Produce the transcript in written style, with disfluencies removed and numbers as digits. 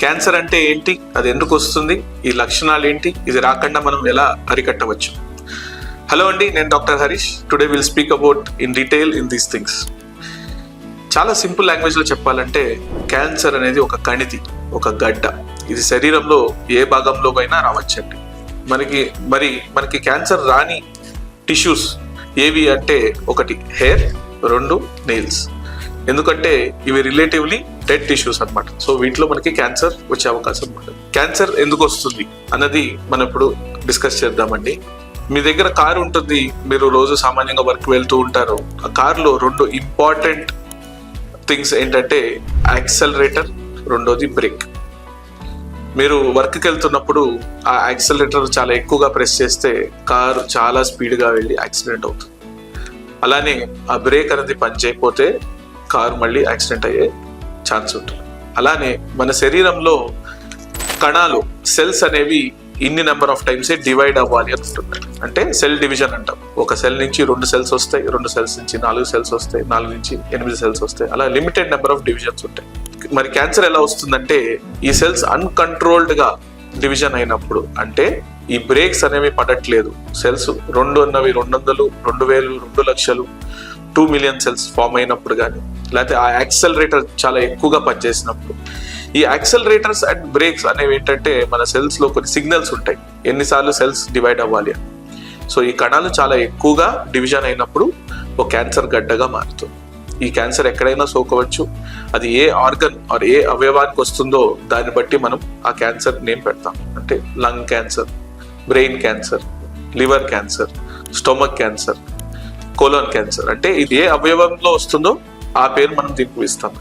Cancer అంటే ఏంటి, అది ఎందుకు వస్తుంది, ఈ లక్షణాలు ఏంటి, ఇది రాకుండా మనం ఎలా అరికట్టవచ్చు? హలో అండి, నేను doctor Harish. Today will speak about in detail in these things. చాలా సింపుల్ లాంగ్వేజ్లో చెప్పాలంటే క్యాన్సర్ అనేది ఒక కణితి, ఒక గడ్డ. ఇది శరీరంలో ఏ భాగంలో అయినా రావచ్చండి. మనకి క్యాన్సర్ రాని టిష్యూస్ ఏవి అంటే, ఒకటి హెయిర్, రెండు నెయిల్స్. ఎందుకంటే ఇవి రిలేటివ్లీ డెడ్ టిష్యూస్ అన్నమాట. సో వీటిలో మనకి క్యాన్సర్ వచ్చే అవకాశం ఉంటుంది. క్యాన్సర్ ఎందుకు వస్తుంది అన్నది మనం ఇప్పుడు డిస్కస్ చేద్దామండి. మీ దగ్గర కారు ఉంటుంది, మీరు రోజు సామాన్యంగా వర్క్ వెళ్తూ ఉంటారు. ఆ కార్లో రెండు ఇంపార్టెంట్ థింగ్స్ ఏంటంటే యాక్సలరేటర్, రెండోది బ్రేక్. మీరు వర్క్కి వెళ్తున్నప్పుడు ఆ యాక్సలరేటర్ చాలా ఎక్కువగా ప్రెస్ చేస్తే కారు చాలా స్పీడ్గా వెళ్ళి యాక్సిడెంట్ అవుతుంది. అలానే ఆ బ్రేక్ అనేది పని చేయకపోతే కారు మళ్ళీ యాక్సిడెంట్ అయ్యే ఛాన్స్ ఉంటుంది. అలానే మన శరీరంలో కణాలు, సెల్స్ అనేవి ఇన్ని నెంబర్ ఆఫ్ టైమ్సే డివైడ్ అవ్వాలి అని ఉంటుంది. అంటే సెల్ డివిజన్ అంటాం. ఒక సెల్ నుంచి 2 సెల్స్ వస్తాయి, 2 సెల్స్ నుంచి 4 సెల్స్ వస్తాయి, 4 నుంచి 8 సెల్స్ వస్తాయి. అలా లిమిటెడ్ నెంబర్ ఆఫ్ డివిజన్స్ ఉంటాయి. మరి క్యాన్సర్ ఎలా వస్తుందంటే, ఈ సెల్స్ అన్కంట్రోల్డ్ గా డివిజన్ అయినప్పుడు, అంటే ఈ బ్రేక్స్ అనేవి పడట్లేదు. సెల్స్ 2 అన్నవి 200, 2000, 2 లక్షలు, 2 మిలియన్ సెల్స్ ఫామ్ అయినప్పుడు కానీ, లేకపోతే ఆ యాక్సలరేటర్ చాలా ఎక్కువగా పనిచేసినప్పుడు. ఈ యాక్సలరేటర్స్ అండ్ బ్రేక్స్ అనేవి ఏంటంటే, మన సెల్స్ లో కొన్ని సిగ్నల్స్ ఉంటాయి, ఎన్నిసార్లు సెల్స్ డివైడ్ అవ్వాలి అని. సో ఈ కణాలు చాలా ఎక్కువగా డివిజన్ అయినప్పుడు ఒక క్యాన్సర్ గడ్డగా మారుతుంది. ఈ క్యాన్సర్ ఎక్కడైనా సోకవచ్చు. అది ఏ ఆర్గన్ ఆర్ ఏ అవయవానికి వస్తుందో దాన్ని బట్టి మనం ఆ క్యాన్సర్ నేమ్ పెడతాం. అంటే lung cancer, brain cancer, liver cancer, stomach cancer, colon cancer. అంటే ఇది ఏ అవయవంలో వస్తుందో ఆ పేరు మనం దీనికి ఇస్తాం.